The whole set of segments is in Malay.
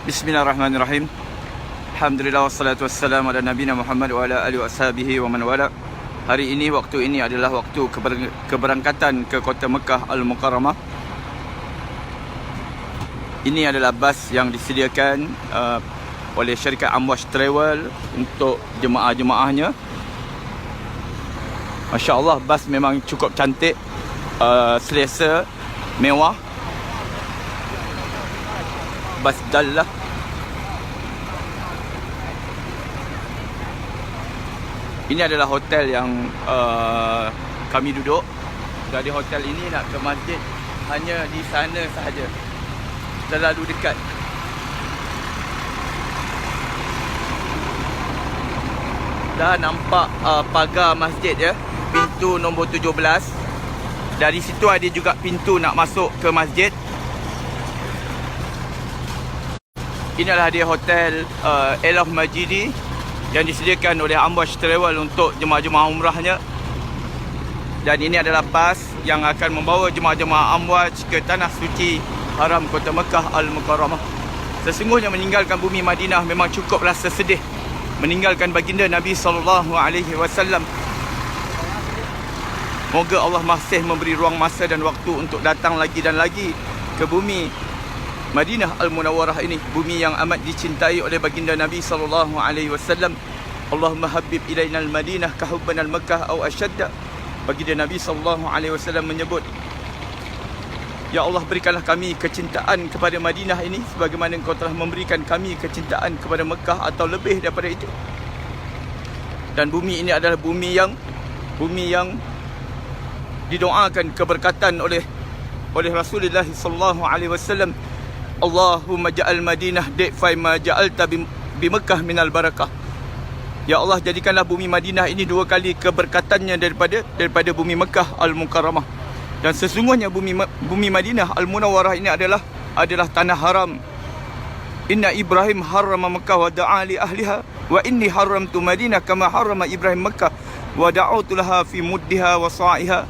Bismillahirrahmanirrahim. Alhamdulillah wassalatu wassalamu ala nabiyina Muhammad wa ala alihi washabihi wa man wala. Hari ini, waktu ini adalah waktu keberangkatan ke kota Mekah Al-Mukarramah. Ini adalah bas yang disediakan oleh syarikat Amwash Travel untuk jemaah-jemaahnya. Masya Allah, bas memang cukup cantik, selesa, mewah. Bas Dallah. Ini adalah hotel yang kami duduk. Dari hotel ini nak ke masjid hanya di sana sahaja, terlalu dekat. Dah nampak pagar masjid ya, pintu nombor 17. Dari situ ada juga pintu nak masuk ke masjid. Inilah dia hotel Eloh Majidi yang disediakan oleh Amwash Travel untuk jemaah-jemaah umrahnya. Dan ini adalah bas yang akan membawa jemaah-jemaah Amwash ke tanah suci haram kota Mekah Al-Mukarramah. Sesungguhnya meninggalkan bumi Madinah memang cukup rasa sedih. Meninggalkan baginda Nabi SAW. Moga Allah masih memberi ruang masa dan waktu untuk datang lagi dan lagi ke bumi Madinah Al-Munawwarah ini, bumi yang amat dicintai oleh baginda Nabi SAW. Allahumma habib ilaina al-Madinah kahubban al-Makkah aw ashadda. Baginda Nabi SAW menyebut, ya Allah, berikanlah kami kecintaan kepada Madinah ini sebagaimana Engkau telah memberikan kami kecintaan kepada Mekah atau lebih daripada itu. Dan bumi ini adalah bumi yang didoakan keberkatan oleh Rasulullah SAW. Allahumma ja'al Madinah di'fai ma ja'alta bi Mekah minal barakah. Ya Allah, jadikanlah bumi Madinah ini dua kali keberkatannya daripada bumi Mekah Al-Mukarramah. Dan sesungguhnya bumi Madinah Al-Munawwarah ini adalah tanah haram. Inna Ibrahim harrama Mekah wa da'a li ahliha wa inni haramtu Madinah kama harrama Ibrahim Mekah wa da'utu laha fi muddiha wa sa'iha.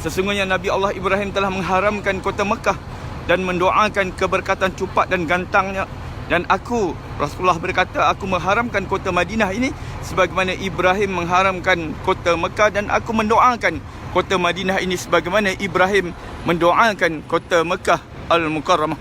Sesungguhnya Nabi Allah Ibrahim telah mengharamkan kota Mekah dan mendoakan keberkatan cupak dan gantangnya. Dan aku, Rasulullah berkata, aku mengharamkan kota Madinah ini sebagaimana Ibrahim mengharamkan kota Mekah, dan aku mendoakan kota Madinah ini sebagaimana Ibrahim mendoakan kota Mekah Al-Mukarramah.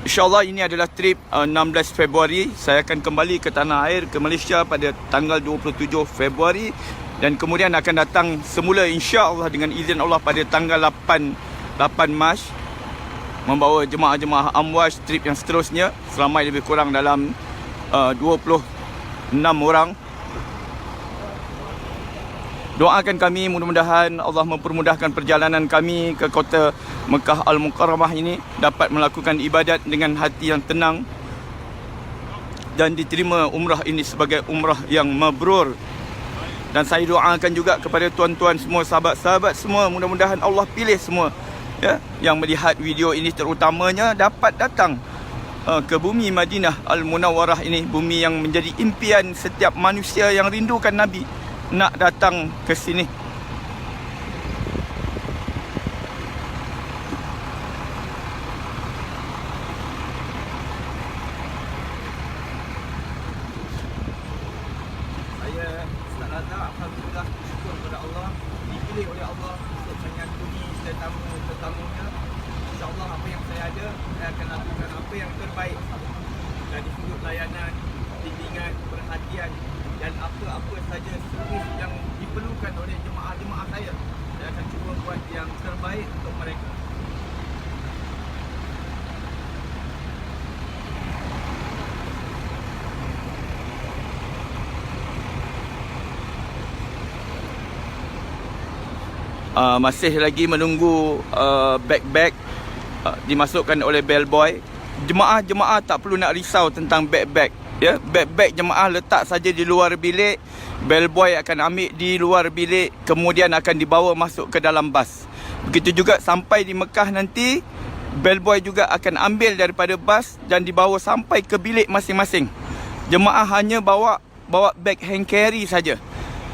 InsyaAllah ini adalah trip 16 Februari. Saya akan kembali ke tanah air, ke Malaysia pada tanggal 27 Februari. Dan kemudian akan datang semula insya-Allah dengan izin Allah pada tanggal 8 Mac, membawa jemaah-jemaah Amwash trip yang seterusnya seramai lebih kurang dalam 26 orang. Doakan kami, mudah-mudahan Allah mempermudahkan perjalanan kami ke kota Mekah Al-Mukarramah ini, dapat melakukan ibadat dengan hati yang tenang dan diterima umrah ini sebagai umrah yang mabrur. Dan saya doakan juga kepada tuan-tuan semua, sahabat-sahabat semua, mudah-mudahan Allah pilih semua ya, yang melihat video ini terutamanya dapat datang ke bumi Madinah Al-Munawwarah ini, bumi yang menjadi impian setiap manusia yang rindukan Nabi, nak datang ke sini. Alhamdulillah, syukur kepada Allah, dipilih oleh Allah untuk menyantuni tetamunya. InsyaAllah apa yang saya ada, saya akan lakukan apa yang terbaik dari sudut layanan, bimbingan, perhatian dan apa-apa saja servis yang diperlukan oleh jemaah-jemaah saya. Saya akan cuba buat yang terbaik untuk mereka. Masih lagi menunggu beg-beg dimasukkan oleh bellboy. Jemaah-jemaah tak perlu nak risau tentang beg-beg ya. Beg-beg jemaah letak saja di luar bilik, bellboy akan ambil di luar bilik, kemudian akan dibawa masuk ke dalam bas. Begitu juga sampai di Mekah nanti, bellboy juga akan ambil daripada bas dan dibawa sampai ke bilik masing-masing. Jemaah hanya bawa beg hand carry saja.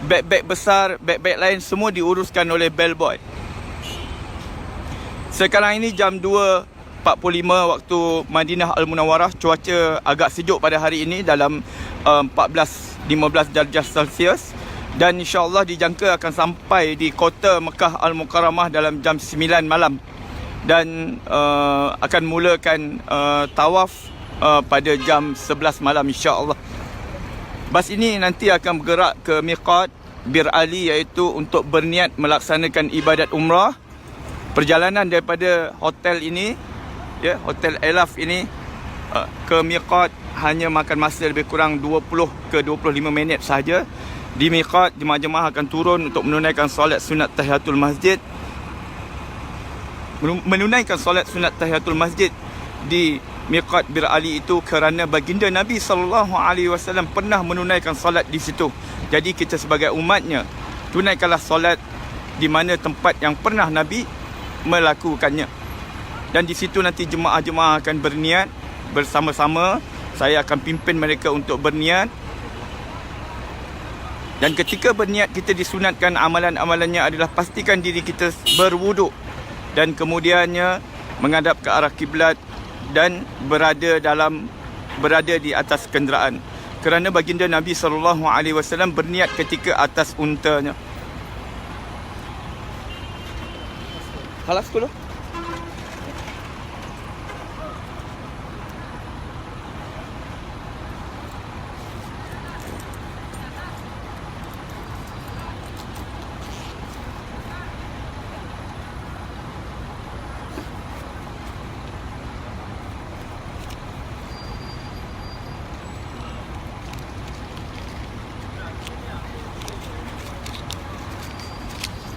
Beg-beg besar, beg-beg lain semua diuruskan oleh bellboy. Sekarang ini jam 2.45 waktu Madinah Al-Munawwarah. Cuaca agak sejuk pada hari ini dalam 14-15 darjah Celsius. Dan insyaAllah dijangka akan sampai di kota Mekah Al-Mukarramah dalam jam 9 malam. Dan akan mulakan tawaf pada jam 11 malam insyaAllah. Bas ini nanti akan bergerak ke miqat Bir Ali, iaitu untuk berniat melaksanakan ibadat umrah. Perjalanan daripada hotel ini, ya, Hotel Elaf ini ke miqat hanya makan masa lebih kurang 20 ke 25 minit sahaja. Di miqat, jemaah-jemaah akan turun untuk menunaikan solat sunat tahiyatul masjid. Menunaikan solat sunat tahiyatul masjid di miqat Bir Ali itu kerana baginda Nabi SAW pernah menunaikan solat di situ. Jadi kita sebagai umatnya, tunaikanlah solat di mana tempat yang pernah Nabi melakukannya. Dan di situ nanti jemaah-jemaah akan berniat bersama-sama. Saya akan pimpin mereka untuk berniat. Dan ketika berniat, kita disunatkan amalan-amalannya adalah pastikan diri kita berwuduk dan kemudiannya menghadap ke arah kiblat dan berada di atas kenderaan. Kerana baginda Nabi SAW berniat ketika atas untanya. Halas dulu.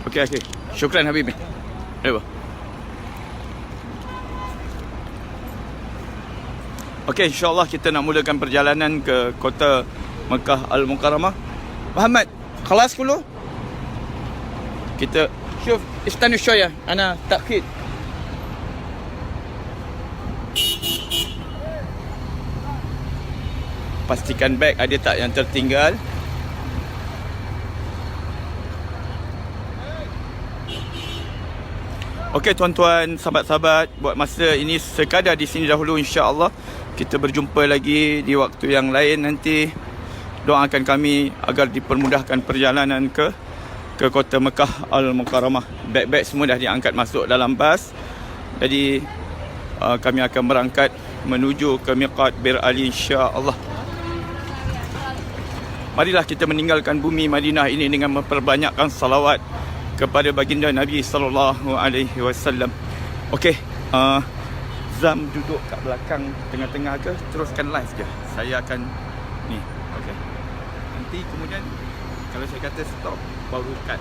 Okey. Syukran Habib. Ayo. Okey, insyaAllah kita nak mulakan perjalanan ke kota Mekah Al-Mukarramah. Muhammad, khalas dulu. Kita شوف استنوا شوية أنا تأخير. Pastikan beg ada tak yang tertinggal. Okey tuan-tuan, sahabat-sahabat, buat masa ini sekadar di sini dahulu, insya-Allah. Kita berjumpa lagi di waktu yang lain nanti. Doakan kami agar dipermudahkan perjalanan ke kota Mekah Al-Mukarramah. Beg-beg semua dah diangkat masuk dalam bas. Jadi kami akan berangkat menuju ke miqat Bir Ali, insya-Allah. Marilah kita meninggalkan bumi Madinah ini dengan memperbanyakkan salawat kepada baginda Nabi SAW. Okey, Zam duduk kat belakang tengah-tengah ke? Teruskan live je. Saya akan ni. Okey. Nanti kemudian kalau saya kata stop, baru cut.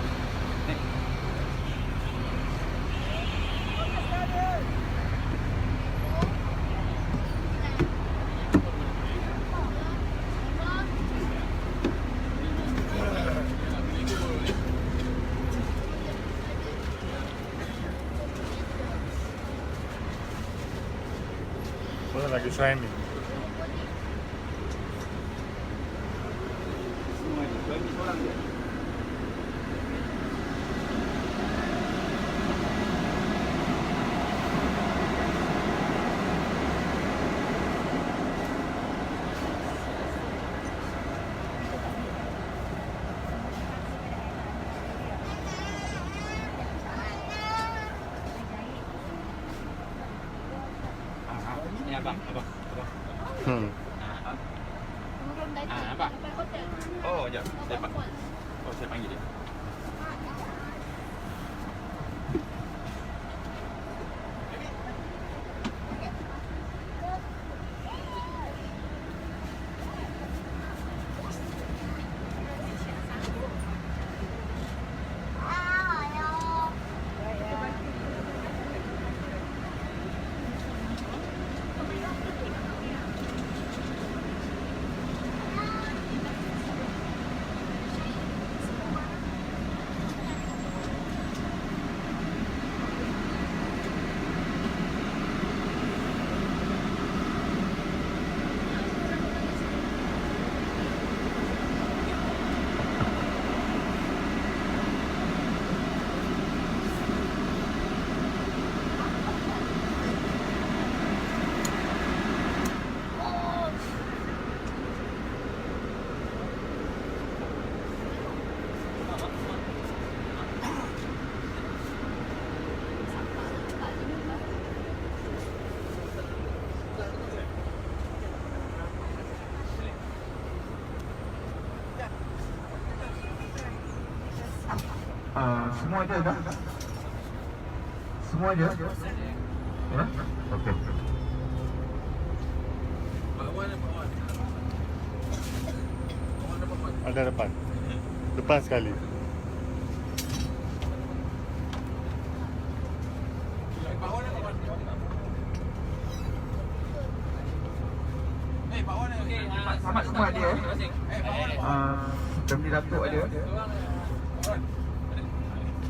Lagi training. Abang. Abang. Oh, jap. Saya panggil dia. Semua ada dah? Semua ada? Ya? Okey. Ada depan. Depan sekali. Selamat semua ada Family Datuk ada.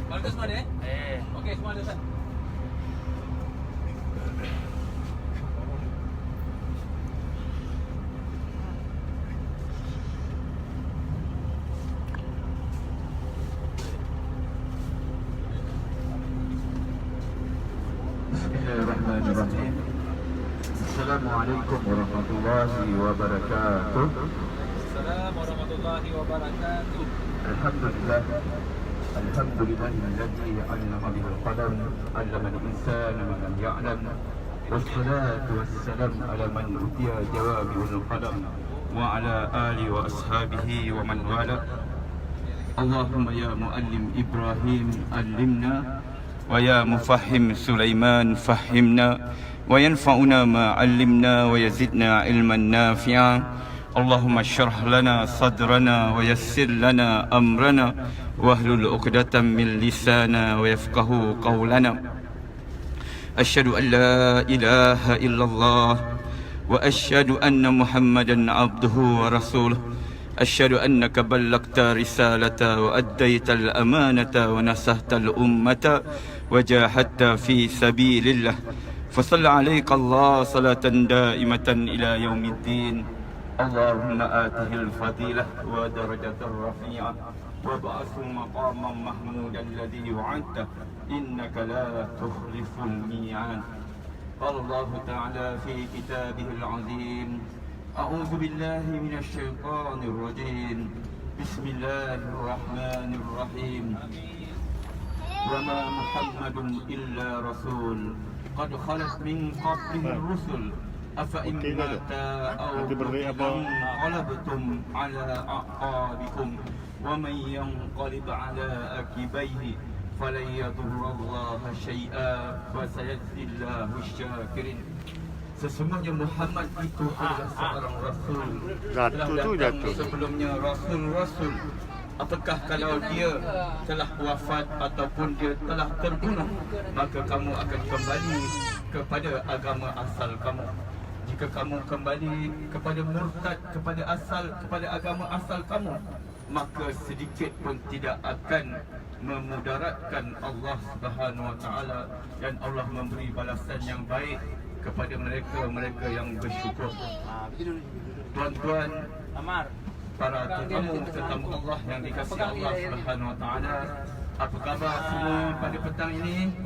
Keluarga semua ada Okey, semua ada Ustaz. Bismillahirrahmanirrahim. Assalamualaikum warahmatullahi wabarakatuh. Assalamualaikum warahmatullahi wabarakatuh. Alhamdulillah. Alhamdulillahilladzi 'allama bil qalam 'allama al-insana ma lam ya'lam. Wassalatu wassalamu ala man utiya jawami'ul qalam wa ala alihi wa ashabihi wa man wala. Allahumma ya muallim Ibrahim allimna wa ya mufahhim Sulaiman fahhimna wa yanfa'una ma 'allimna wa yazidna ilman nafi'a. Allahumma syrah lana sadrana wa yassir lana amrana wahlul 'uqdatam min lisana wa yafqahu qawlana. Asyhadu an la ilaha illallah wa asyhadu anna Muhammadan 'abduhu wa rasuluh. Asyhadu annaka ballagta risalata wa addaita al-amanata wa nasahta al-ummata wa jahadta fi sabilillah. فصل عليك الله صلاة دائمة إلى يوم الدين. اللهم آته الفضيلة ودرجة الرفيعة وابعثه مقاما محمودا الذي وعدته إنك لا تخلف الميعاد. قال الله تعالى في كتابه العظيم: أعوذ بالله من الشيطان الرجيم. بسم الله الرحمن الرحيم. وما محمد إلا رسول قد خلت من قبله الرسل أفإن مات أو انقلبتم على أعقابكم ومن ينقلب على عقبيه فلن يضر الله شيئا وسيجزي الله الشاكرين. Sesungguhnya Muhammad itu adalah seorang Rasul. Telah datang sebelumnya Rasul-Rasul. Apakah kalau dia telah wafat ataupun dia telah terbunuh, maka kamu akan kembali kepada agama asal kamu. Jika kamu kembali kepada murtad, kepada agama asal kamu, maka sedikit pun tidak akan memudaratkan Allah Subhanahu Wa Taala, dan Allah memberi balasan yang baik kepada mereka yang bersyukur. Tuan-tuan, para tetamu Allah yang dikasihi Allah Subhanahu Wa Taala, apa khabar semua pada petang ini?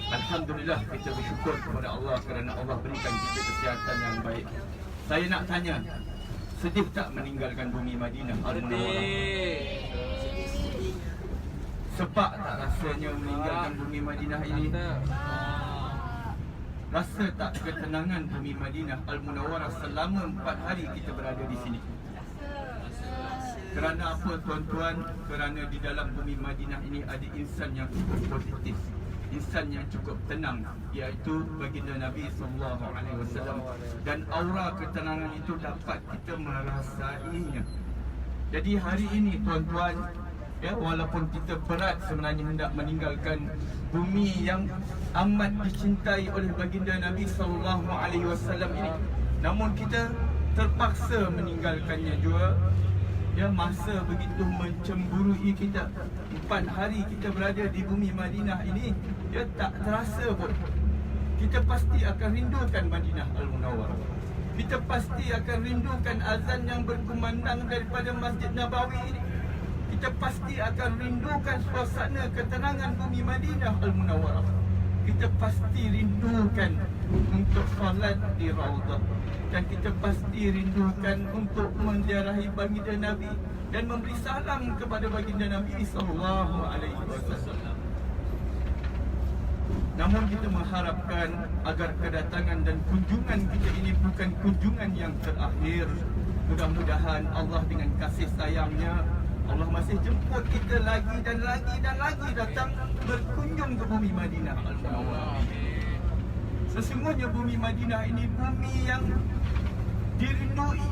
Alhamdulillah, kita bersyukur kepada Allah kerana Allah berikan kita kesihatan yang baik. Saya nak tanya, sedih tak meninggalkan bumi Madinah Al-Munawwarah? Sebab tak rasanya meninggalkan bumi Madinah ini? Rasa tak ketenangan bumi Madinah Al-Munawwarah selama 4 hari kita berada di sini? Kerana apa tuan-tuan? Kerana di dalam bumi Madinah ini ada insan yang cukup positif, insan yang cukup tenang, iaitu baginda Nabi SAW. Dan aura ketenangan itu dapat kita merasainya. Jadi hari ini tuan-tuan, ya, walaupun kita berat sebenarnya hendak meninggalkan bumi yang amat dicintai oleh baginda Nabi SAW ini, namun kita terpaksa meninggalkannya juga. Ya, masa begitu mencemburui kita. 4 hari kita berada di bumi Madinah ini, ya, tak terasa pun. Kita pasti akan rindukan Madinah Al-Munawwarah. Kita pasti akan rindukan azan yang berkumandang daripada Masjid Nabawi ini. Kita pasti akan rindukan suasana ketenangan bumi Madinah Al-Munawwarah. Kita pasti rindukan untuk solat di Raudhah. Dan kita pasti rindukan untuk menziarahi baginda Nabi dan memberi salam kepada baginda Nabi SAW. Namun kita mengharapkan agar kedatangan dan kunjungan kita ini bukan kunjungan yang terakhir. Mudah-mudahan Allah dengan kasih sayangnya Allah masih jemput kita lagi dan lagi dan lagi datang berkunjung ke bumi Madinah Al-Munawwarah. Sesungguhnya bumi Madinah ini bumi yang dirindui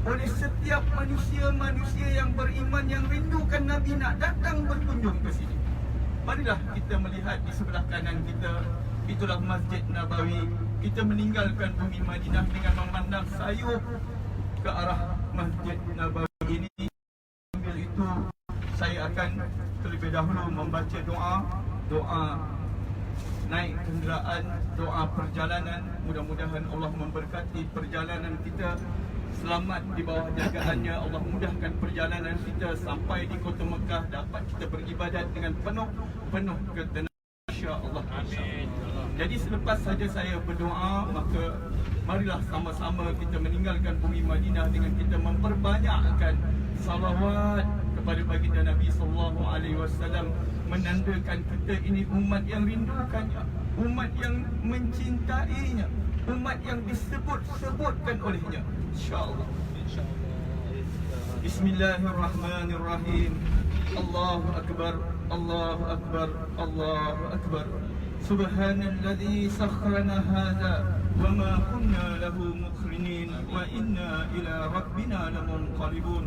oleh setiap manusia-manusia yang beriman, yang rindukan Nabi nak datang berkunjung ke sini. Marilah kita melihat di sebelah kanan kita, itulah Masjid Nabawi. Kita meninggalkan bumi Madinah dengan memandang sayup ke arah Masjid Nabawi ini. Sambil itu saya akan terlebih dahulu membaca doa naik kenderaan, doa perjalanan. Mudah-mudahan Allah memberkati perjalanan kita, selamat di bawah jagaannya. Allah mudahkan perjalanan kita sampai di kota Mekah, dapat kita beribadat dengan penuh ketenangan, insya-Allah. Jadi selepas saja saya berdoa, maka marilah sama-sama kita meninggalkan bumi Madinah dengan kita memperbanyakkan salawat kepada baginda Nabi sallallahu alaihi wasallam, menandakan kita ini umat yang rindukannya, umat yang mencintainya, umat yang disebut-sebutkan olehnya, insya-Allah. Bismillahirrahmanirrahim. Allahu akbar, Allahu akbar, Allahu akbar. Subhanalladzi sakhrana hadza wa ma kunna lahu muqrinin wa inna ila rabbina lamunqalibun.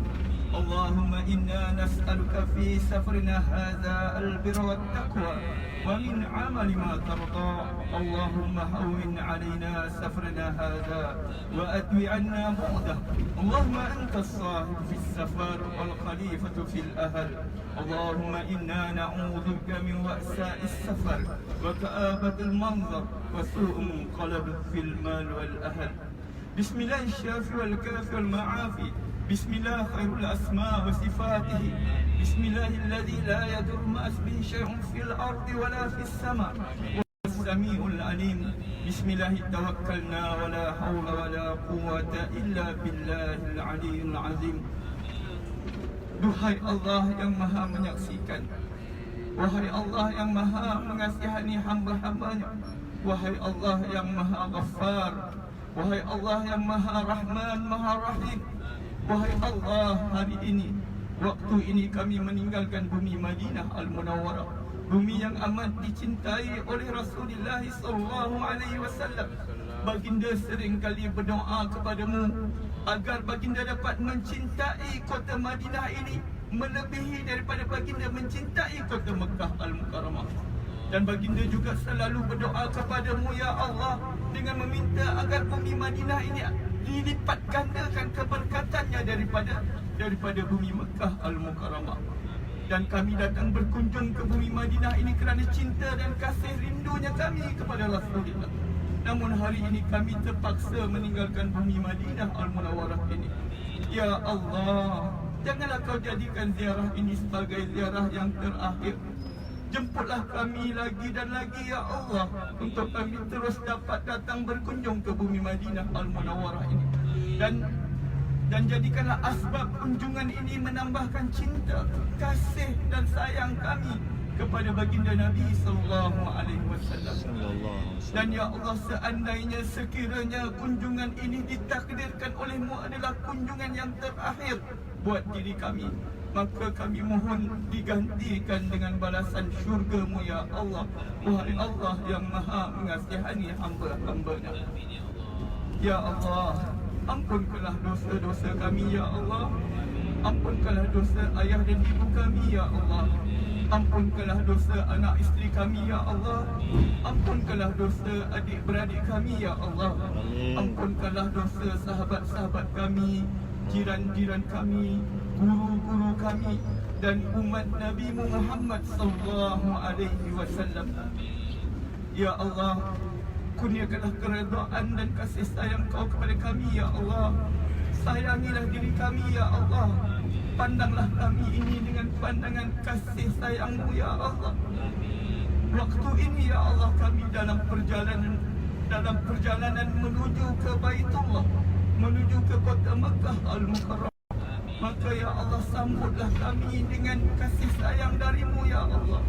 Allahumma inna nas'aluka fi safarina hadza al-birra wat-taqwa wa min 'amali ma tarda. Allahumma hawwin 'alaina safarana hadza wa adwi 'anna bu'dah. Allahumma anta as-sahib fi as-safar wal khalifatu fil ahl. Allahumma inna na'udzu bika min wa'sa'i as-safar wa ka'abati al-manzar wa su'u munqalab fil mal wal ahl. Bismillah asy-syafi wal kafi wal ma'afi. Bismillah khairul asma wa sifatihi. Bismillahilladzi la yadur ma ismihi syai'un fil ardi wa la fis sama. Samiul alim. Bismillah tawakkalna wa la hawla wa la quwwata illa billahil aliyyil azim. Duhai Allah yang maha menyaksikan, wahai Allah yang maha mengasihani hamba-hambanya, wahai Allah yang maha ghaffar, wahai Allah yang maha rahman, maha rahim. Wahai Allah, hari ini, waktu ini kami meninggalkan bumi Madinah Al-Munawwarah, bumi yang amat dicintai oleh Rasulullah sallallahu alaihi wasallam. Baginda seringkali berdoa kepadamu agar baginda dapat mencintai kota Madinah ini melebihi daripada baginda mencintai kota Mekah Al-Mukarramah. Dan baginda juga selalu berdoa kepadamu, ya Allah, dengan meminta agar bumi Madinah ini dilipat gandakan keberkatannya daripada bumi Mekah Al-Mukarramah. Dan kami datang berkunjung ke bumi Madinah ini kerana cinta dan kasih rindunya kami kepada Rasulullah. Namun hari ini kami terpaksa meninggalkan bumi Madinah Al-Munawwarah ini. Ya Allah, janganlah kau jadikan ziarah ini sebagai ziarah yang terakhir. Jemputlah kami lagi dan lagi, ya Allah, untuk kami terus dapat datang berkunjung ke bumi Madinah Al-Munawwarah ini. Dan jadikanlah asbab kunjungan ini menambahkan cinta, kasih dan sayang kami kepada baginda Nabi sallallahu alaihi wasallam. Dan ya Allah, seandainya sekiranya kunjungan ini ditakdirkan oleh-Mu adalah kunjungan yang terakhir buat diri kami, maka kami mohon digantikan dengan balasan syurga-Mu, ya Allah. Wahai Allah yang maha mengasihani hamba-hamba-Nya. Ya Allah, ampunkanlah dosa-dosa kami, ya Allah. Ampunkanlah dosa ayah dan ibu kami, ya Allah. Ampunkanlah dosa anak isteri kami, ya Allah. Ampunkanlah dosa adik-beradik kami, ya Allah. Ampunkanlah dosa sahabat-sahabat kami, jiran-jiran kami, guru-guru kami, dan umat Nabi Muhammad sallallahu alaihi wasallam. Ya Allah, kurniakanlah keredaan dan kasih sayang Kau kepada kami, ya Allah. Sayangilah diri kami, ya Allah. Pandanglah kami ini dengan pandangan kasih sayang-Mu, ya Allah. Waktu ini, ya Allah, kami dalam perjalanan menuju ke Baitullah, menuju ke kota Mekah Al-Mukarramah. Maka ya Allah, sambutlah kami dengan kasih sayang dari-Mu, ya Allah.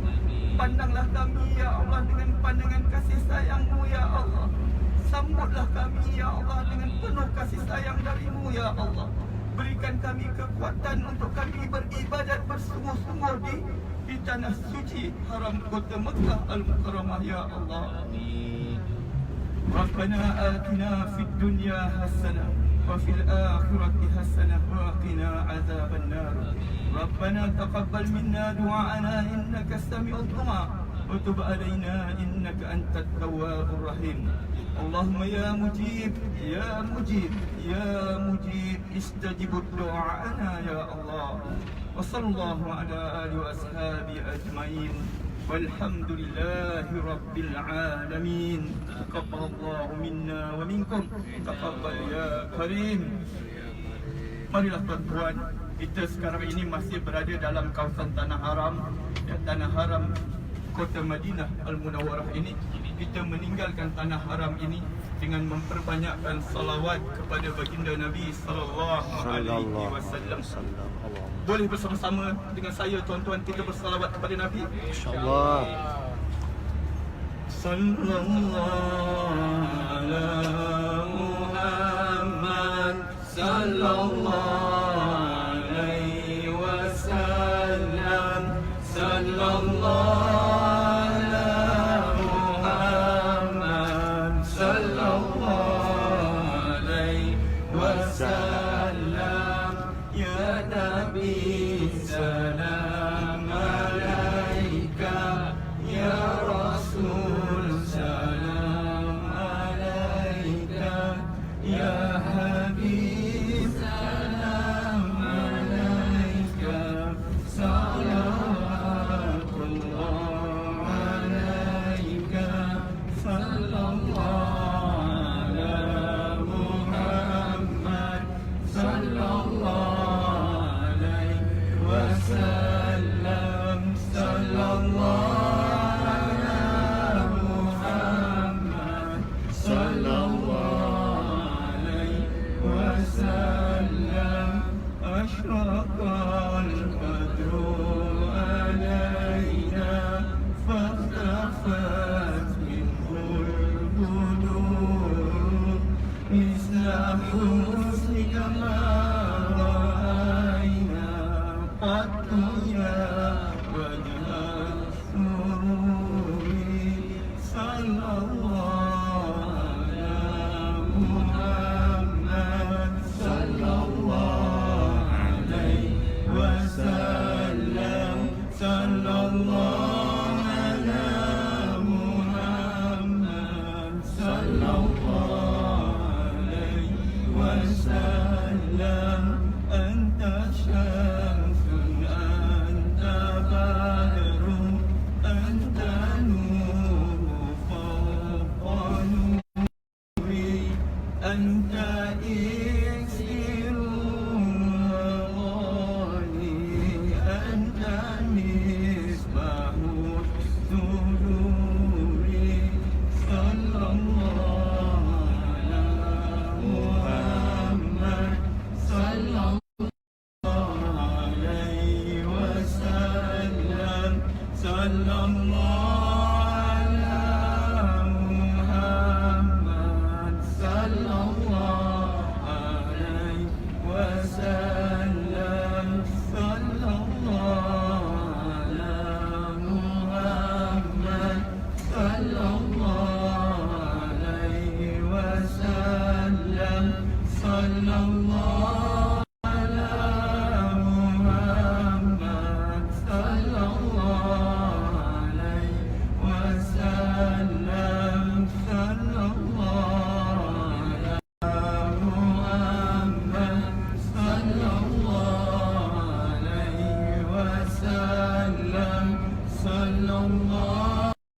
Pandanglah kami, ya Allah, dengan pandangan kasih sayang-Mu, ya Allah. Sambutlah kami, ya Allah, dengan penuh kasih sayang dari-Mu, ya Allah. Berikan kami kekuatan untuk kami beribadat bersungguh-sungguh di tanah suci haram kota Mekah Al-Mukarramah ya Allah. Rabbana atina fid dunya hasanah wa fil akhirati hasanah wa qina azaban nar. Rabbana taqabbal minna du'ana innaka sami'ud du'a wa tub alaina innaka antat tawwabur rahim. Allahumma ya mujib ya mujib ya mujib istajib du'ana ya Allah. Wa sallallahu ala alihi wa ashabi ajmain. Walhamdulillahi Rabbil Alamin. Taqabbalallahu minna wa minkum. Taqabbal ya Karim. Marilah tuan-tuan, kita sekarang ini masih berada dalam kawasan Tanah Haram, ya, Tanah Haram Kota Madinah Al-Munawwarah ini. Kita meninggalkan Tanah Haram ini dengan memperbanyakkan salawat kepada baginda Nabi sallallahu alaihi wasallam. Boleh bersama-sama dengan saya tuan-tuan kita bersalawat kepada Nabi InsyaAllah. Sallallahu ala Muhammad sallallahu alaihi wasallam. Sallallahu salam ya Nabi, salam alaika ya Rasul, salam alaika ya Habib, salam alaika, salawatullah alaika, sallallahu wasallam. Sallallahu ala Muhammad sallallahu alaihi wasallam. Ashraqal badru alaina fahtafat minhul budur misla husnika ma ya wajah sururi. Sallallahu ala Muhammad sallallahu alaihi wasallam. Sallallahu ala Muhammad sallallahu alaihi wasallam. Anta syamsun anta badrun anta nuru fawqa nuri anta iksirun ghani anta misbahu sururi. Sallallahu ala Muhammad sallallahu alaihi wasallam. Sallallahu ala Muhammad sallallahu alaihi wasallam. Sallallahu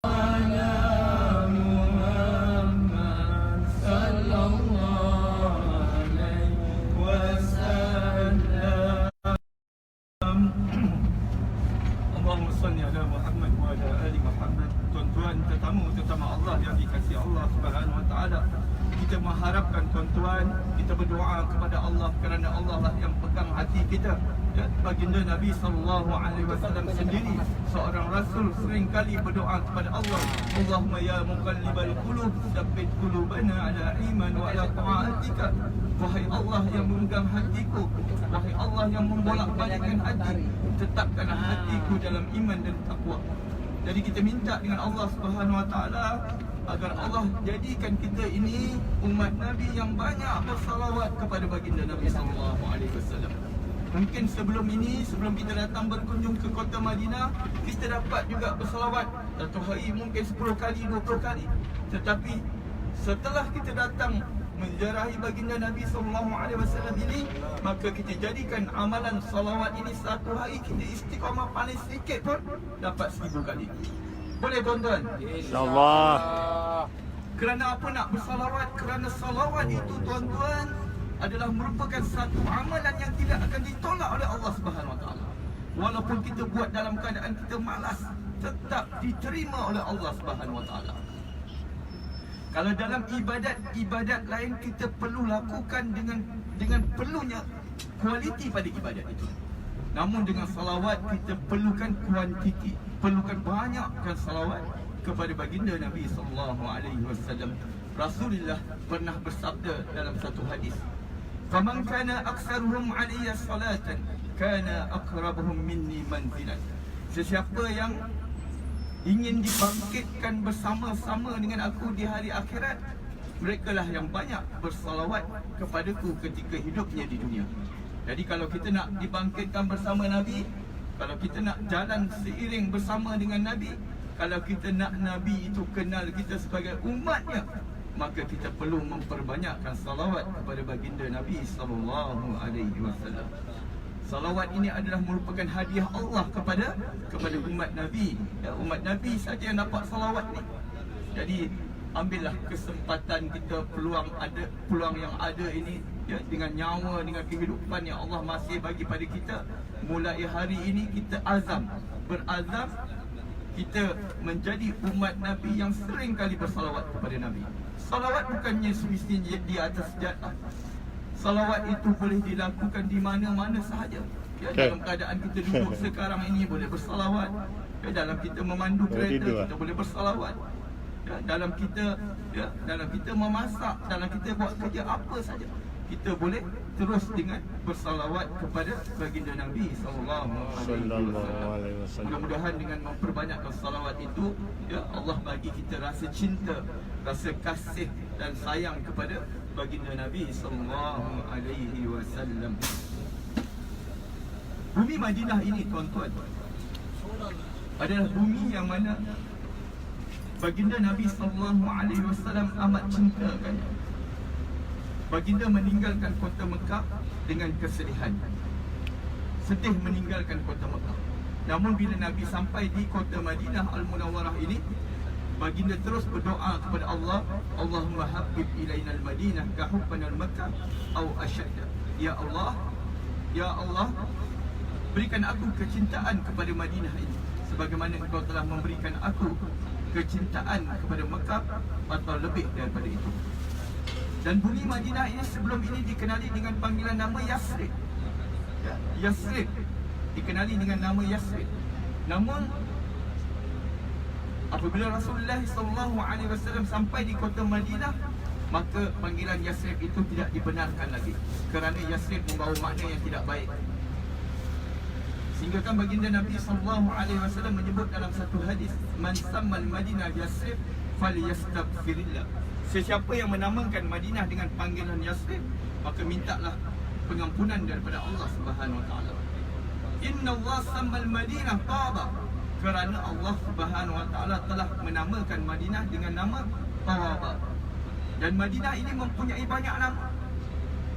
ala Muhammad sallallahu alaihi wasallam. Sallallahu Allahumma salli ala Muhammad wa ala ali Muhammad. Tuan-tuan, tetamu Allah yang dikasihi Allah Subhanahu wa taala, kita kita mengharapkan tuan-tuan, kita berdoa kepada Allah kerana Allah lah yang pegang hati kita. Ya, baginda Nabi SAW sendiri seorang rasul sering kali berdoa kepada Allah, Allahumma ya muqallibal qulub tsabbit qulubana ala iman wa ala ta'atika. Wahai Allah yang memegang hatiku, wahai Allah yang membolak-balikkan hati, tetapkanlah hatiku dalam iman dan takwa. Jadi kita minta dengan Allah Subhanahu Wa Taala agar Allah jadikan kita ini umat Nabi yang banyak bersalawat kepada baginda Nabi sallallahu alaihi wasallam. Mungkin sebelum ini, sebelum kita datang berkunjung ke kota Madinah, kita dapat juga bersalawat satu hari mungkin 10 kali, 20 kali. Tetapi setelah kita datang menziarahi baginda Nabi SAW ini, maka kita jadikan amalan salawat ini satu hari kita istiqamah paling sedikit pun dapat 1000 kali. Boleh tuan-tuan? InsyaAllah. Kerana apa nak bersalawat? Kerana salawat itu tuan-tuan adalah merupakan satu amalan yang tidak akan ditolak oleh Allah Subhanahu Wa Taala. Walaupun kita buat dalam keadaan kita malas, tetap diterima oleh Allah Subhanahu Wa Taala. Kalau dalam ibadat lain kita perlu lakukan dengan perlunya kualiti pada ibadat itu. Namun dengan salawat kita perlukan kuantiti, perlukan banyakkan salawat kepada baginda Nabi sallallahu alaihi wasallam. Rasulullah pernah bersabda dalam satu hadis, "Faman kana aktsaruhum alayya salatan kana aqrabuhum minni manzilan." Sesiapa yang ingin dibangkitkan bersama-sama dengan aku di hari akhirat, merekalah yang banyak bersalawat kepadaku ketika hidupnya di dunia. Jadi kalau kita nak dibangkitkan bersama Nabi, kalau kita nak jalan seiring bersama dengan Nabi, kalau kita nak Nabi itu kenal kita sebagai umatnya, maka kita perlu memperbanyakkan salawat kepada baginda Nabi sallallahu alaihi wasallam. Salawat ini adalah merupakan hadiah Allah kepada umat Nabi. Ya, umat Nabi saja yang dapat salawat ni. Jadi ambillah kesempatan kita, peluang yang ada ini, ya, dengan nyawa, dengan kehidupan yang Allah masih bagi pada kita. Mulai hari ini kita berazam kita menjadi umat Nabi yang sering kali bersalawat kepada Nabi. Salawat bukannya semestinya di atas jadah. Salawat itu boleh dilakukan di mana-mana sahaja. Ya, dalam keadaan kita duduk sekarang ini boleh bersalawat. Ya, dalam kita memandu kereta kita boleh bersalawat. Ya, dalam kita memasak, dalam kita buat kerja apa saja, kita boleh terus dengan bersalawat kepada baginda Nabi sallallahu alaihi wasallam. Mudah-mudahan dengan memperbanyakkan salawat itu, ya, Allah bagi kita rasa cinta, rasa kasih dan sayang kepada baginda Nabi sallallahu alaihi wasallam. Bumi Madinah ini tuan-tuan adalah bumi yang mana baginda Nabi sallallahu alaihi wasallam amat cintakan. Baginda meninggalkan kota Mekah dengan kesedihan. Sedih meninggalkan kota Mekah. Namun bila Nabi sampai di kota Madinah Al-Munawwarah ini, baginda terus berdoa kepada Allah, Allahumma habib ilaina al-Madinah ka hubbana al-Makkah aw ashadda. Ya Allah, berikan aku kecintaan kepada Madinah ini sebagaimana Engkau telah memberikan aku kecintaan kepada Mekah atau lebih daripada itu. Dan bumi Madinah ini sebelum ini dikenali dengan panggilan nama Yasrib. Ya, Yasrib dikenali dengan nama Yasrib. Namun apabila Rasulullah SAW sampai di kota Madinah, maka panggilan Yasrib itu tidak dibenarkan lagi, kerana Yasrib membawa makna yang tidak baik. Sehingga kan baginda Nabi SAW menyebut dalam satu hadis, "Man sammal Madinah Yasrib falyastaghfirillah." Sesiapa yang menamakan Madinah dengan panggilan Yasrib, maka mintalah pengampunan daripada Allah Subhanahu Wa Taala. Inna Allah sammal Madinah Taba, kerana Allah Subhanahu Wa Taala telah menamakan Madinah dengan nama Taba. Dan Madinah ini mempunyai banyak nama.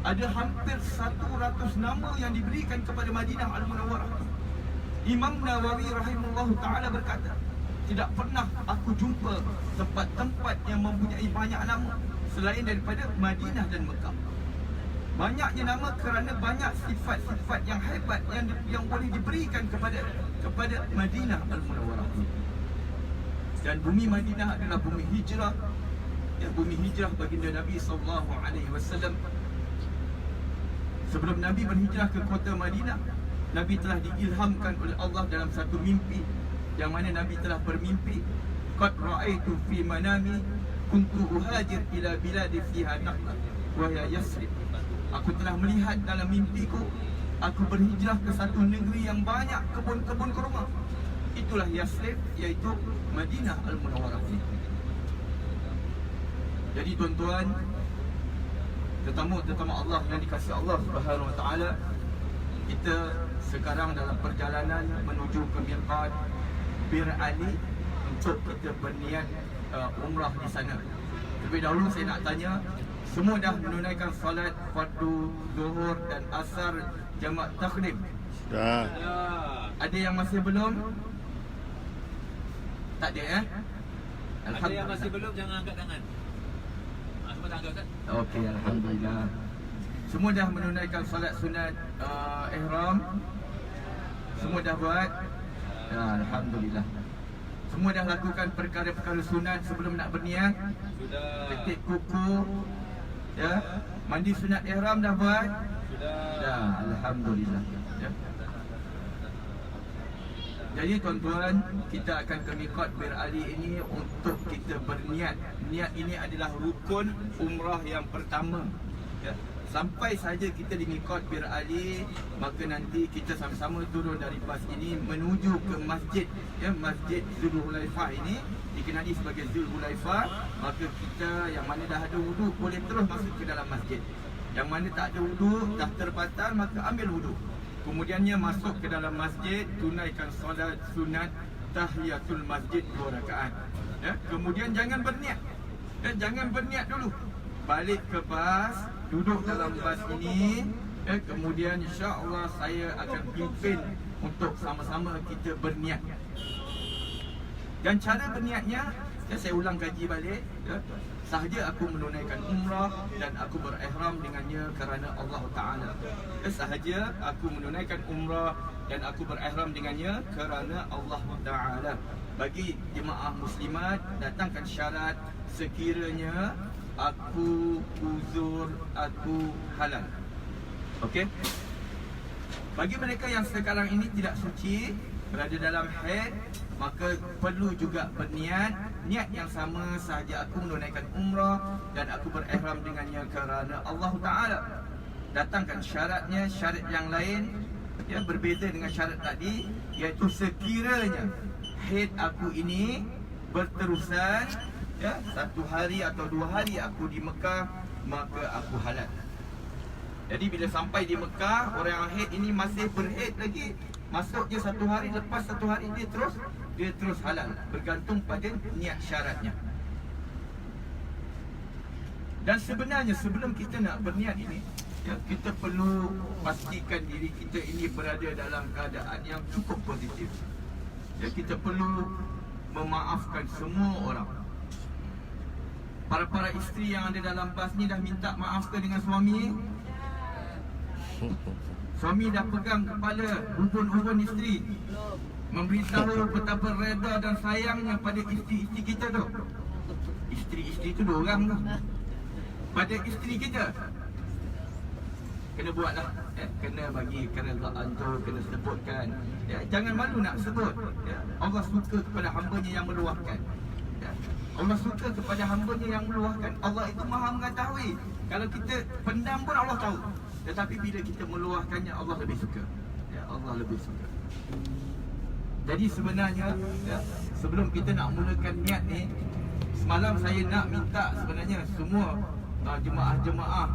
Ada hampir 100 nama yang diberikan kepada Madinah Al-Munawwarah. Imam Nawawi rahimahullah ta'ala berkata, tidak pernah aku jumpa tempat-tempat yang mempunyai banyak nama selain daripada Madinah dan Mekah. Banyaknya nama kerana banyak sifat-sifat yang hebat yang boleh diberikan kepada Madinah Al-Munawwarah. Dan bumi Madinah adalah bumi hijrah, ya, bumi hijrah baginda Nabi SAW. Sebelum Nabi berhijrah ke kota Madinah, Nabi telah diilhamkan oleh Allah dalam satu mimpi, yang mana Nabi telah bermimpi, qad ra'aitu fi manami kuntu uhajir ila biladi fiha naqla wa ya Yasrib. Aku telah melihat dalam mimpiku, aku berhijrah ke satu negeri yang banyak kebun-kebun kurma. Itulah Yasrib, iaitu Madinah Al-Munawwarah. Jadi tuan-tuan, tetamu-tetamu Allah yang dikasihi Allah Subhanahu Wa Taala, kita sekarang dalam perjalanan menuju ke miqat Bir Ali untuk kita berniat umrah di sana. Terlebih dahulu saya nak tanya, semua dah menunaikan salat fardu zuhur dan asar jamak takdim? Dah. Ada yang masih belum? Tak ada Ada yang masih belum, jangan angkat tangan. Semua dah angkat kan? Okey, alhamdulillah. Semua dah menunaikan salat sunat ihram. Semua dah buat. Ya, alhamdulillah. Semua dah lakukan perkara-perkara sunat sebelum nak berniat. Sudah. Ketik kuku. Ya. Mandi sunat ihram dah buat. Sudah. Dah, alhamdulillah. Ya. Jadi tuan-tuan, kita akan ke miqat Bir Ali ini untuk kita berniat. Niat ini adalah rukun umrah yang pertama. Ya. Sampai saja kita di miqat Bir Ali, maka nanti kita sama-sama turun dari bas ini menuju ke masjid, ya, Masjid Zulhulaifah ini dikenali sebagai Zulhulaifah. Maka kita yang mana dah ada wudu boleh terus masuk ke dalam masjid. Yang mana tak ada wudu, dah terbatal, maka ambil wudu. Kemudiannya masuk ke dalam masjid, tunaikan solat sunat tahiyatul masjid 2 rakaat. Ya, kemudian jangan berniat. Ya, jangan berniat dulu. Balik ke bas, duduk dalam bas ini, ya, kemudian insya-Allah saya akan pimpin untuk sama-sama kita berniat. Dan cara berniatnya, ya, saya ulang kaji balik, ya. Sahaja aku menunaikan umrah dan aku berihram dengannya kerana Allah Ta'ala. Ya, sahaja aku menunaikan umrah dan aku berihram dengannya kerana Allah Ta'ala. Bagi jemaah muslimat, datangkan syarat sekiranya aku uzur, aku halal. Okey? Bagi mereka yang sekarang ini tidak suci, berada dalam haid, maka perlu juga berniat. Niat yang sama sahaja aku menunaikan umrah dan aku berihram dengannya kerana Allah Ta'ala. Datangkan syaratnya, syarat yang lain, ya, berbeza dengan syarat tadi, iaitu sekiranya haid aku ini berterusan, ya, 1 hari atau 2 hari aku di Mekah, maka aku halal. Jadi bila sampai di Mekah, orang yang haid ini masih berhaid lagi, masuk je 1 hari, lepas 1 hari dia terus halal, bergantung pada niat syaratnya. Dan sebenarnya sebelum kita nak berniat ini, ya, kita perlu pastikan diri kita ini berada dalam keadaan yang cukup positif. Ya, kita perlu memaafkan semua orang. Para isteri yang ada dalam bas ni dah minta maaf ke dengan suami? Suami dah pegang kepala ubun-ubun isteri, memberitahu betapa reda dan sayangnya pada isteri-isteri kita tu. Isteri-isteri tu 2 orang tu. Pada isteri kita, kena buatlah, ya, kena bagi keredaan tu, kena sebutkan, ya, jangan malu nak sebut, ya. Allah suka kepada hamba-Nya yang meluahkan, ya. Allah suka kepada hamba-Nya yang meluahkan. Allah itu maha mengetahui. Kalau kita pendam pun Allah tahu, tetapi bila kita meluahkannya, Allah lebih suka, ya, Allah lebih suka. Jadi sebenarnya, ya, sebelum kita nak mulakan niat ni, semalam saya nak minta sebenarnya semua jemaah-jemaah,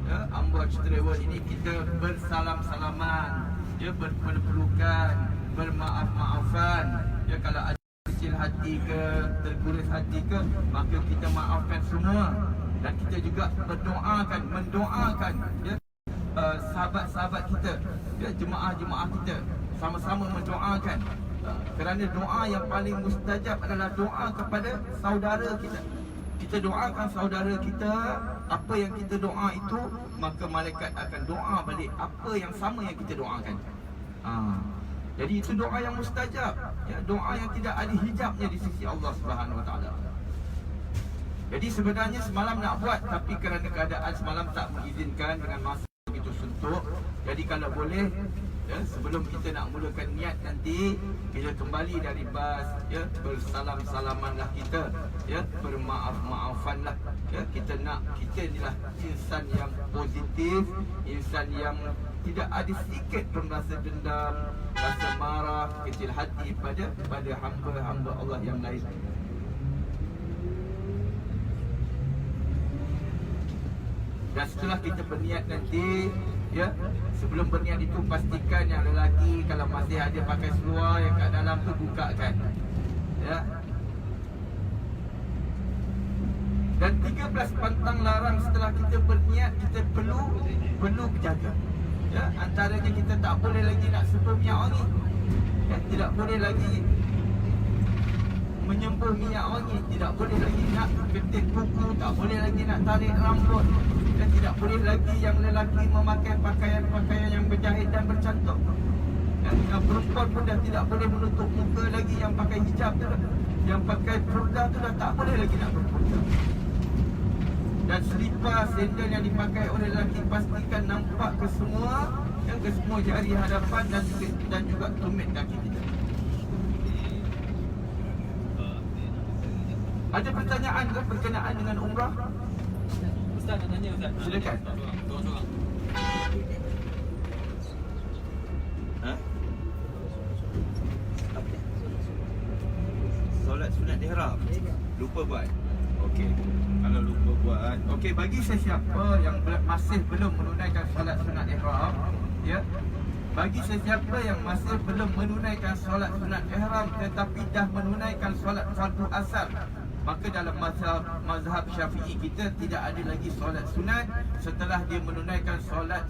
ya, Ambuaj Travel ini kita bersalam-salaman, ya, berpelukan, bermaaf-maafan, ya, kalau ada kecil hati ke, terkuris hati ke, maka kita maafkan semua. Dan kita juga mendoakan, ya, sahabat-sahabat kita, ya, jemaah-jemaah kita, sama-sama mendoakan, kerana doa yang paling mustajab adalah doa kepada saudara kita. Kita doakan saudara kita, apa yang kita doa itu, maka malaikat akan doa balik apa yang sama yang kita doakan. Jadi itu doa yang mustajab, ya, doa yang tidak ada hijabnya di sisi Allah Subhanahu Wa Taala. Jadi sebenarnya semalam nak buat, tapi kerana keadaan semalam tak mengizinkan dengan masa begitu suntuk. Jadi kalau boleh, ya, sebelum kita nak mulakan niat nanti, bila kembali dari bas, ya, bersalam-salamanlah kita, ya, bermaaf-maafanlah, ya. Kita inilah insan yang positif, insan yang tidak ada sedikit pun rasa dendam, rasa marah, kecil hati pada hamba-hamba Allah yang lain. Dan setelah kita berniat nanti, ya, sebelum berniat itu pastikan yang lelaki kalau masih ada pakai seluar yang kat dalam tu bukakan, ya. Dan 13 pantang larang setelah kita berniat kita perlu jaga. Ya, antaranya kita tak boleh lagi nak sebuh minyak wangi. Ya, tidak boleh lagi menyembuh minyak wangi, tidak boleh lagi nak ketik kuku, tak boleh lagi nak tarik rambut. Dan tidak boleh lagi yang lelaki memakai pakaian-pakaian yang berjahit dan bercantum. Dan yang perempuan pun dah tidak boleh menutup muka lagi, yang pakai hijab tu dah, yang pakai purda tu dah tak boleh lagi nak berpurda. Dan selipar sandal yang dipakai oleh lelaki pastikan nampak ke semua, yang ke semua jari hadapan dan juga tumit kaki kita. Ada pertanyaan ke berkenaan dengan umrah? Ustaz nak tanya Ustaz. Silakan. Sorang-sorang. Ha? Apa? Solat sunat ihram. Lupa buat. Okey. Kalau lupa buat. Okey, bagi sesiapa yang masih belum menunaikan solat sunat ihram, ya. Bagi sesiapa yang masih belum menunaikan solat sunat ihram tetapi dah menunaikan solat fardu asar, maka dalam mazhab Syafi'i kita tidak ada lagi solat sunat setelah dia menunaikan solat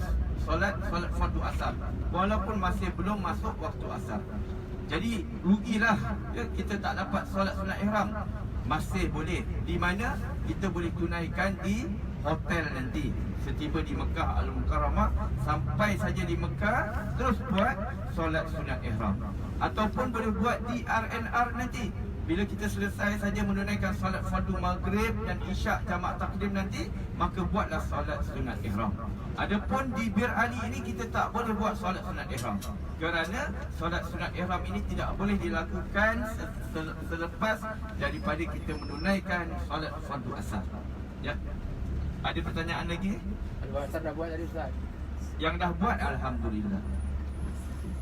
fardu asar, walaupun masih belum masuk waktu asar. Jadi rugilah, ya, kita tak dapat solat sunat ihram. Masih boleh. Di mana kita boleh tunaikan di hotel nanti. Setiba di Mekah Al-Mukarramah, sampai saja di Mekah terus buat solat sunat ihram. Ataupun boleh buat di RNR nanti. Bila kita selesai saja menunaikan solat fardu maghrib dan isyak jamak takdim nanti, maka buatlah solat sunat ihram. Adapun di Bir Ali ini kita tak boleh buat solat sunat ihram, kerana solat sunat ihram ini tidak boleh dilakukan selepas daripada kita menunaikan solat fardu asar. Ya. Ada pertanyaan lagi? Ustaz dah buat tadi Ustaz. Yang dah buat, alhamdulillah.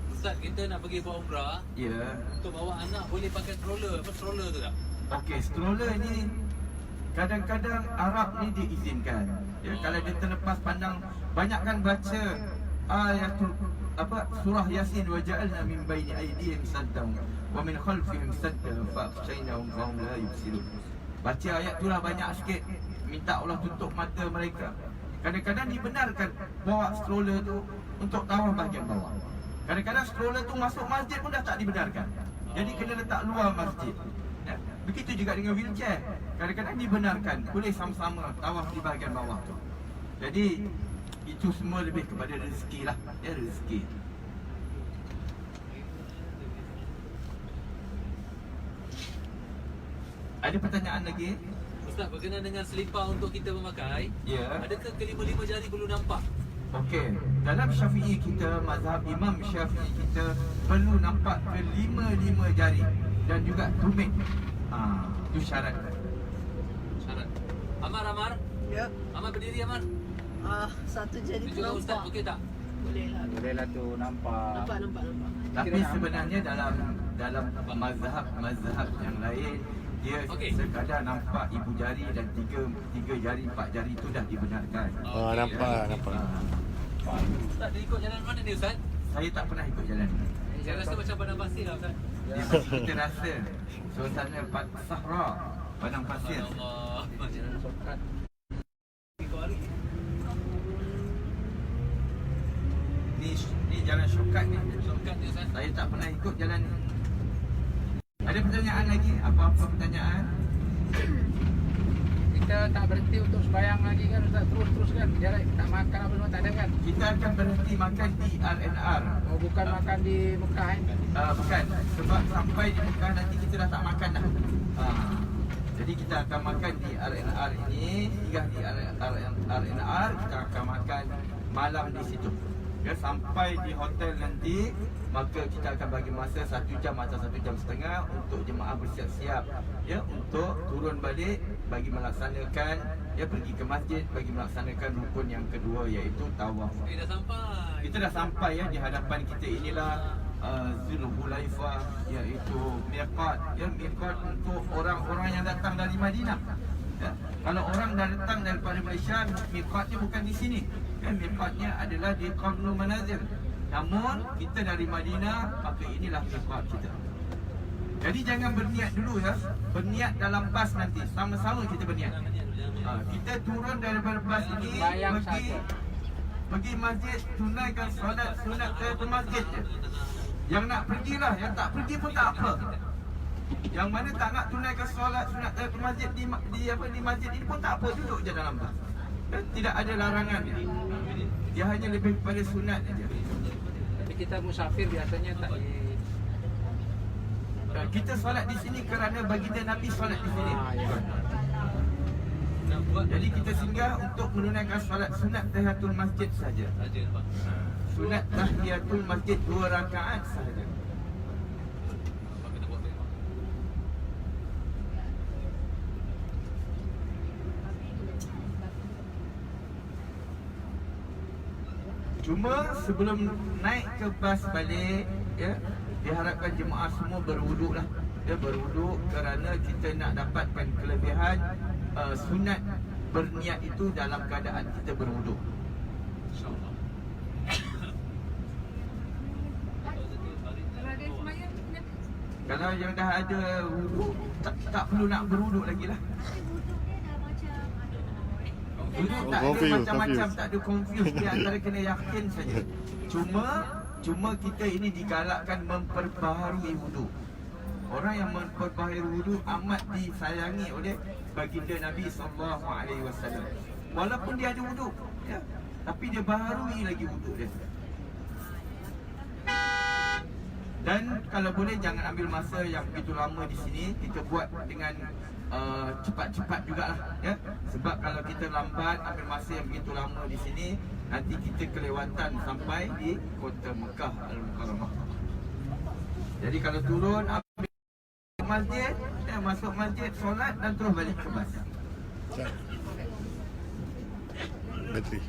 Ustaz, kita nak pergi buat umrah. Ya. Untuk bawa anak boleh pakai stroller. Apa stroller tu tak? Okey, stroller ni kadang-kadang Arab ni diizinkan. Ya, kalau dia terlepas pandang, banyakkan baca ayatul surah Yasin, wa ja'alna min baini aydihim saddan wa min khalfihim saddan fa aghshaynahum fa hum la yubsirun. Baca ayat tu lah banyak sikit, minta Allah tutup mata mereka. Kadang-kadang dibenarkan bawa stroller tu untuk tawaf bahagian bawah. Kadang-kadang stroller tu masuk masjid pun dah tak dibenarkan. Jadi kena letak luar masjid. Ya. Begitu juga dengan wheelchair. Kadang-kadang dibenarkan, boleh sama-sama tawaf di bahagian bawah tu. Jadi itu semua lebih kepada rezeki lah. Ya, rezeki. Ada pertanyaan lagi? Ustaz, berkenaan dengan selipar untuk kita memakai, Ya. adakah kelima-lima jari perlu nampak? Okey, dalam Syafi'i kita, mazhab Imam Syafi'i kita perlu nampak kelima-lima jari dan juga tumit. Itu syarat. Syarat. Amar. Ya. Amar berdiri, Amar. Satu jadi Itu juga Ustaz, okey tak? Boleh lah. Boleh lah tu nampak. Nampak. Tapi sebenarnya dalam mazhab yang lain, dia Okey. sekadar nampak ibu jari dan tiga jari, 4 jari itu dah dibenarkan. Oh, nampak. Ustaz, dia ikut jalan mana ni Ustaz? Saya tak pernah ikut jalan ni. Saya rasa macam padang pasir lah Ustaz. Di sini kita rasa suasana Sahra, padang pasir. Allah. Shortcut. Ni jalan shortcut ni. Shortcut ni Ustaz. Saya tak pernah ikut jalan ni. Ada pertanyaan lagi? Apa-apa pertanyaan? Kita tak berhenti untuk sembahyang lagi kan Ustaz, terus kan. Jarak tak makan apa semua tak ada kan. Kita akan berhenti makan di RNR. Oh, bukan makan di Mekah kan. Bukan, sebab sampai di Mekah nanti kita dah tak makan dah. Jadi Jadi kita akan makan di RNR ini, hingga di RNR kita akan makan malam di situ. Ya, sampai di hotel nanti, maka kita akan bagi masa 1 jam atau 1 jam setengah untuk jemaah bersiap-siap, ya, untuk turun balik bagi melaksanakan, ya, pergi ke masjid bagi melaksanakan rukun yang kedua, iaitu tawaf. Dah sampai. Kita dah sampai, ya, di hadapan kita inilah Zulhulaifah, iaitu miqat, ya, miqat untuk orang-orang yang datang dari Madinah. Ya, kalau orang dah datang daripada Malaysia, miqatnya bukan di sini. Ya, miqatnya adalah di Qarnul Manazil. Namun kita dari Madinah, maka inilah miqat kita. Jadi jangan berniat dulu, ya. Berniat dalam bas nanti. Sama-sama kita berniat. Kita turun daripada bas ini, pergi masjid, tunaikan solat sunat tahiyatul masjid je. Yang nak pergilah, yang tak pergi pun tak apa. Yang mana tak nak tunaikan solat sunat tahiyatul masjid di masjid ini pun tak apa, duduk je dalam bas. Tidak ada larangan. Dia hanya lebih kepada sunat saja. Tapi kita musafir biasanya tak Kita solat di sini kerana baginda Nabi solat di sini. Jadi kita singgah untuk menunaikan solat sunat tahiyatul masjid saja. Sunat tahiyatul masjid 2 rakaat saja. Cuma sebelum naik ke bas balik, ya, diharapkan jemaah semua berwuduk lah. Ya, berwuduk kerana kita nak dapatkan kelebihan sunat berniat itu dalam keadaan kita berwuduk. InsyaAllah. Kalau yang dah ada wuduk, tak perlu nak berwuduk lagi lah. Wuduk tak ada macam-macam, tak ada confuse. Dia antara kena yakin saja. Cuma kita ini digalakkan memperbaharui wuduk. Orang yang memperbaharui wuduk amat disayangi oleh baginda Nabi SAW. Walaupun dia ada wuduk, ya, tapi dia baharui lagi wuduk dia. Dan kalau boleh jangan ambil masa yang begitu lama di sini. Kita buat dengan cepat-cepat jugalah, ya. Sebab kalau kita lambat ambil masa yang begitu lama di sini, nanti kita kelewatan sampai di kota Mekah Al-Mukarramah. Jadi kalau turun ambil masjid, ya, masuk masjid, solat dan terus balik ke bas. Bateri.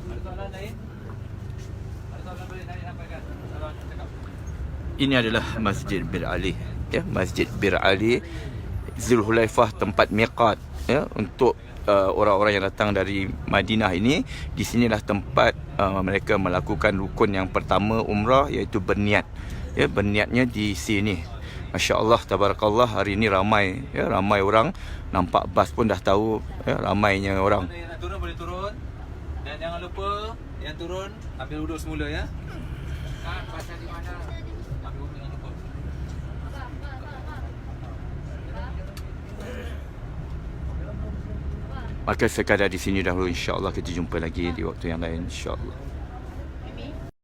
Ada soalan lain? Ada soalan boleh saya sampaikan? Kalau cakap. Ini adalah Masjid Bir Ali, ya, Masjid Bir Ali Zulhulaifah, tempat miqat, ya, untuk orang-orang yang datang dari Madinah ini. Di sinilah tempat mereka melakukan rukun yang pertama umrah, iaitu berniat. Ya, berniatnya di sini. Masya-Allah, tabarakallah, hari ini ramai, ya, ramai orang. Nampak bas pun dah tahu, ya, ramainya orang. Mana yang nak turun boleh turun. Dan jangan lupa yang turun ambil wuduk semula, ya. pasal di mana? Ambil wuduk jangan lupa. Maka sekadar di sini dahulu, insya-Allah kita jumpa lagi di waktu yang lain, insya-Allah.